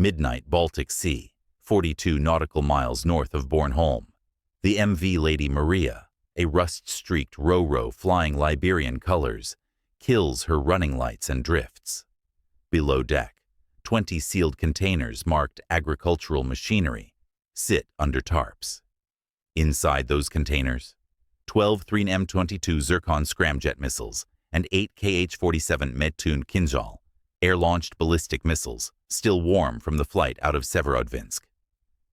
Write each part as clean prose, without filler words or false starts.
Midnight Baltic Sea, 42 nautical miles north of Bornholm. The MV Lady Maria, a rust-streaked ro-ro flying Liberian colors, kills her running lights and drifts. Below deck, 20 sealed containers marked agricultural machinery sit under tarps. Inside those containers, 12 3M-22 Zircon scramjet missiles and 8 Kh-47M2 Kinzhal, air-launched ballistic missiles, still warm from the flight out of Severodvinsk.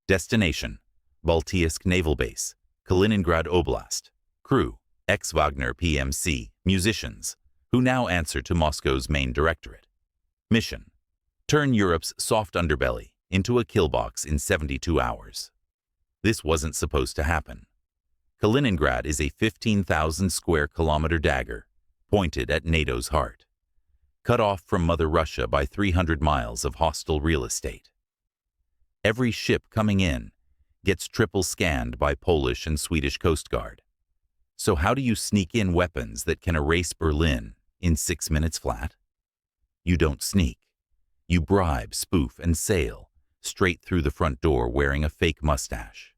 Destination: Baltic Naval Base, Kaliningrad Oblast. Crew: ex-Wagner PMC musicians, who now answer to Moscow's main directorate. Mission: turn Europe's soft underbelly into a killbox in 72 hours. This wasn't supposed to happen. Kaliningrad is a 15,000 square kilometer dagger, pointed at NATO's heart, cut off from Mother Russia by 300 miles of hostile real estate. Every ship coming in gets triple scanned by Polish and Swedish Coast Guard. So how do you sneak in weapons that can erase Berlin in 6 minutes flat? You don't sneak. You bribe, spoof, and sail straight through the front door wearing a fake mustache.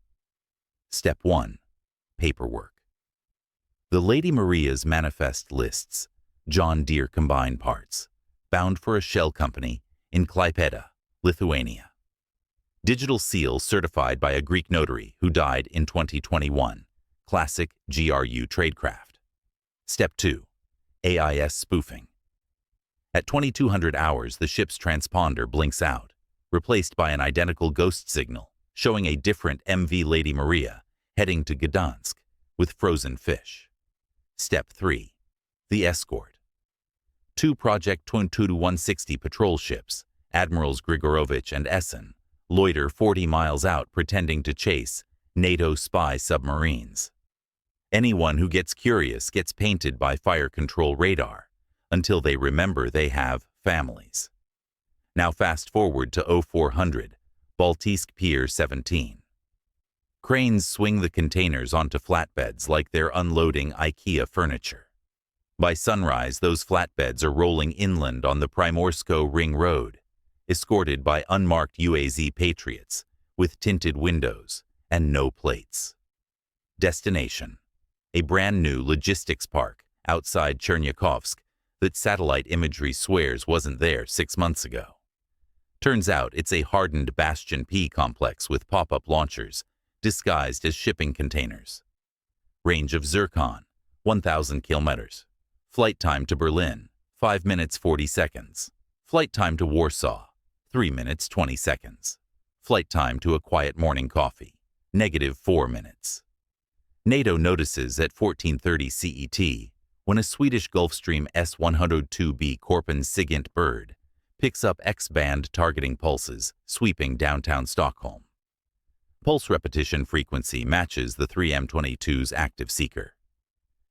Step 1. Paperwork. The Lady Maria's manifest lists John Deere combine parts, bound for a shell company in Klaipėda, Lithuania. Digital seal certified by a Greek notary who died in 2021. Classic GRU tradecraft. Step 2. AIS spoofing. At 2200 hours, the ship's transponder blinks out, replaced by an identical ghost signal showing a different MV Lady Maria heading to Gdansk with frozen fish. Step 3. The escort. 2 Project 22-160 patrol ships, Admirals Grigorovich and Essen, loiter 40 miles out pretending to chase NATO spy submarines. Anyone who gets curious gets painted by fire control radar until they remember they have families. Now fast forward to 0400, Baltic Pier 17. Cranes swing the containers onto flatbeds like they're unloading IKEA furniture. By sunrise, those flatbeds are rolling inland on the Primorsko Ring Road, escorted by unmarked UAZ Patriots with tinted windows and no plates. Destination: a brand new logistics park outside Cherniakovsk that satellite imagery swears wasn't there 6 months ago. Turns out it's a hardened Bastion P complex with pop-up launchers disguised as shipping containers. Range of Zircon, 1,000 kilometers. Flight time to Berlin, 5 minutes 40 seconds. Flight time to Warsaw, 3 minutes 20 seconds. Flight time to a quiet morning coffee, -4 minutes. NATO notices at 14:30 CET when a Swedish Gulfstream S-102B Korpen SIGINT bird picks up X-band targeting pulses sweeping downtown Stockholm. Pulse repetition frequency matches the 3M22's active seeker.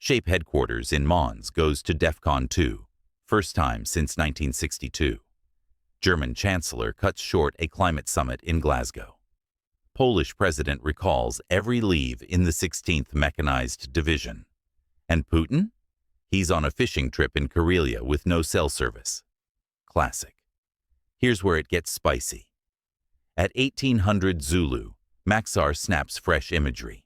Shape headquarters in Mons goes to DEFCON 2, first time since 1962. German Chancellor cuts short a climate summit in Glasgow. Polish President recalls every leave in the 16th Mechanized Division. And Putin? He's on a fishing trip in Karelia with no cell service. Classic. Here's where it gets spicy. At 1800 Zulu, Maxar snaps fresh imagery.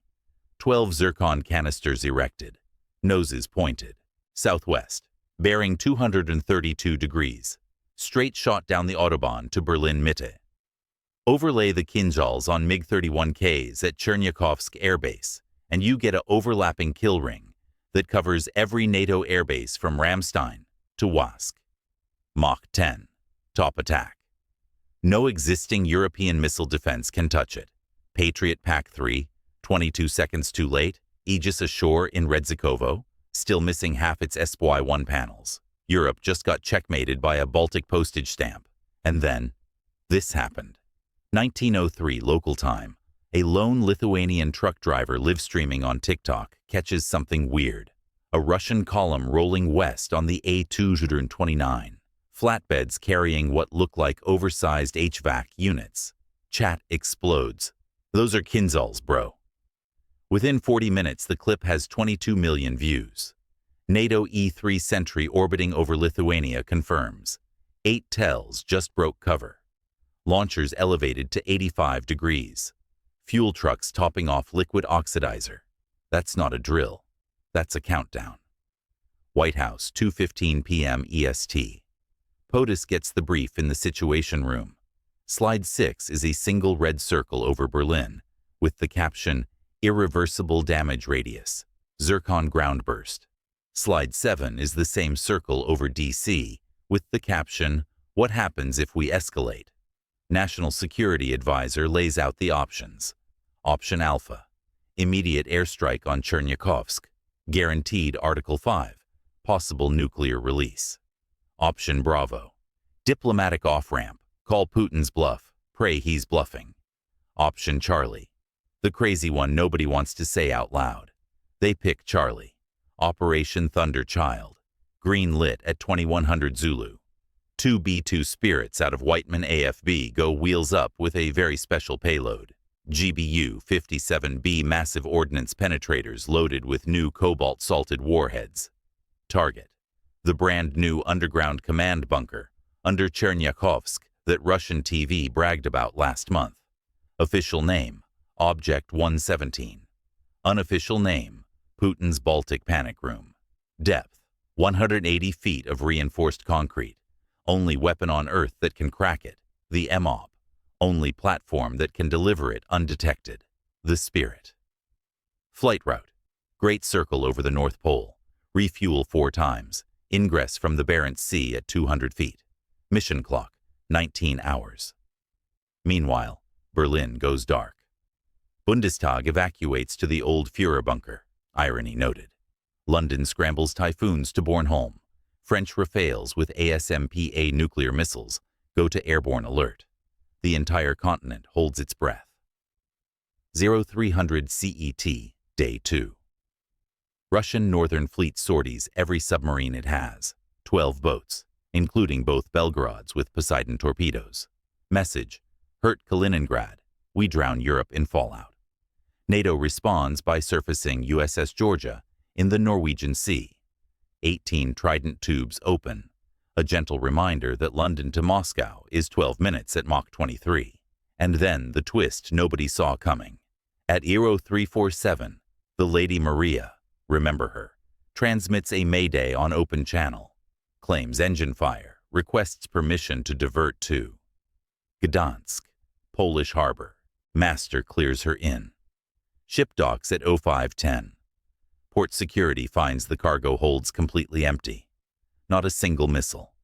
12 Zircon canisters erected, noses pointed, southwest, bearing 232 degrees, straight shot down the Autobahn to Berlin Mitte. Overlay the Kinzhals on MiG-31Ks at Cherniakovsk Air Base, and you get an overlapping kill ring that covers every NATO airbase from Ramstein to Wask. Mach 10. Top attack. No existing European missile defense can touch it. Patriot PAC-3, 22 seconds too late, Aegis ashore in Redzikovo, still missing half its SPY-1 panels. Europe just got checkmated by a Baltic postage stamp. And then, this happened. 1903 local time, a lone Lithuanian truck driver live-streaming on TikTok catches something weird. A Russian column rolling west on the A229. Flatbeds carrying what look like oversized HVAC units. Chat explodes. Those are Kinzhals, bro. Within 40 minutes, the clip has 22 million views. NATO E-3 Sentry orbiting over Lithuania confirms. 8 tells just broke cover. Launchers elevated to 85 degrees. Fuel trucks topping off liquid oxidizer. That's not a drill. That's a countdown. White House, 2:15 p.m. EST. POTUS gets the brief in the Situation Room. Slide 6 is a single red circle over Berlin, with the caption, Irreversible Damage Radius, Zircon Ground Burst. Slide 7 is the same circle over DC, with the caption, What happens if we escalate? National Security Advisor lays out the options. Option Alpha, immediate airstrike on Chernihikovsk, guaranteed Article 5, possible nuclear release. Option Bravo, diplomatic off-ramp, call Putin's bluff, pray he's bluffing. Option Charlie, the crazy one nobody wants to say out loud. They pick Charlie. Operation Thunder Child, green lit at 2100 Zulu. 2 B-2 Spirits out of Whiteman AFB go wheels up with a very special payload. GBU-57B massive ordnance penetrators loaded with new cobalt-salted warheads. Target, the brand new underground command bunker under Chernihikovsk that Russian TV bragged about last month. Official name, Object 117. Unofficial name, Putin's Baltic Panic Room. Depth, 180 feet of reinforced concrete. Only weapon on Earth that can crack it, the MOP. Only platform that can deliver it undetected, the Spirit. Flight route, Great Circle over the North Pole. Refuel 4 times. Ingress from the Barents Sea at 200 feet. Mission clock, 19 hours. Meanwhile, Berlin goes dark. Bundestag evacuates to the old Führer bunker. Irony noted. London scrambles Typhoons to Bornholm. French Rafales with ASMPA nuclear missiles go to airborne alert. The entire continent holds its breath. 0300 CET, Day 2. Russian Northern Fleet sorties every submarine it has. 12 boats, including both Belgrads with Poseidon torpedoes. Message, hurt Kaliningrad. We drown Europe in fallout. NATO responds by surfacing USS Georgia in the Norwegian Sea. 18 Trident tubes open. A gentle reminder that London to Moscow is 12 minutes at Mach 23. And then the twist nobody saw coming. At Euro 347, the Lady Maria, remember her, transmits a mayday on open channel. Claims engine fire, requests permission to divert to Gdansk, Polish harbor. Master clears her in. Ship docks at 0510. Port security finds the cargo holds completely empty. Not a single missile.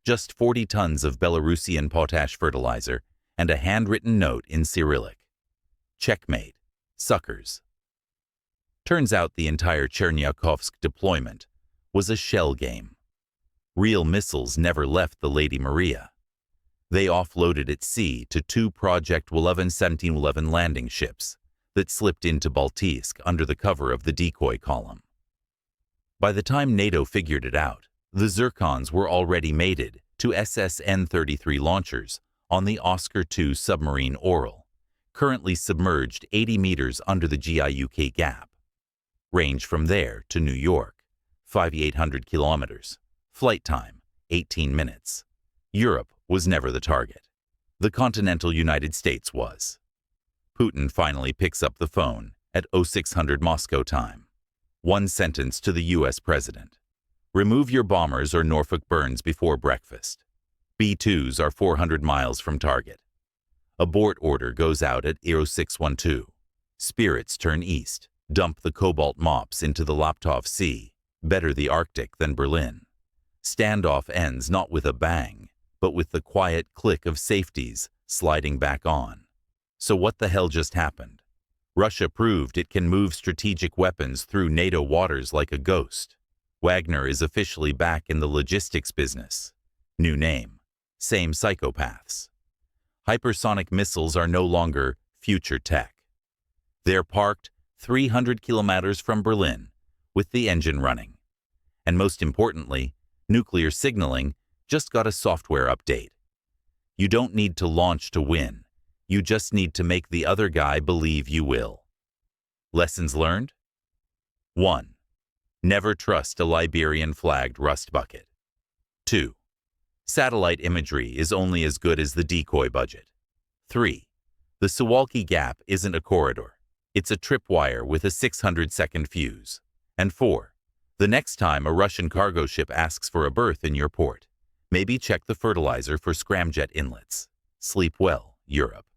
Just 40 tons of Belarusian potash fertilizer and a handwritten note in Cyrillic. Checkmate. Suckers. Turns out the entire Chernihikovsk deployment was a shell game. Real missiles never left the Lady Maria. They offloaded at sea to 2 Project 1711 landing ships that slipped into Baltic under the cover of the decoy column. By the time NATO figured it out, the Zircons were already mated to SSN-33 launchers on the Oscar II submarine Oral, currently submerged 80 meters under the GIUK gap. Range from there to New York, 5,800 kilometers. Flight time, 18 minutes. Europe was never the target. The continental United States was. Putin finally picks up the phone at 0600 Moscow time. One sentence to the U.S. president. Remove your bombers or Norfolk burns before breakfast. B-2s are 400 miles from target. Abort order goes out at 0612. Spirits turn east. Dump the cobalt mops into the Laptov Sea. Better the Arctic than Berlin. Standoff ends not with a bang, but with the quiet click of safeties sliding back on. So what the hell just happened? Russia proved it can move strategic weapons through NATO waters like a ghost. Wagner is officially back in the logistics business. New name. Same psychopaths. Hypersonic missiles are no longer future tech. They're parked 300 kilometers from Berlin, with the engine running. And most importantly, nuclear signaling just got a software update. You don't need to launch to win. You just need to make the other guy believe you will. Lessons learned? 1. Never trust a Liberian-flagged rust bucket. 2. Satellite imagery is only as good as the decoy budget. 3. The Suwalki Gap isn't a corridor. It's a tripwire with a 600-second fuse. And 4. The next time a Russian cargo ship asks for a berth in your port, maybe check the fertilizer for scramjet inlets. Sleep well, Europe.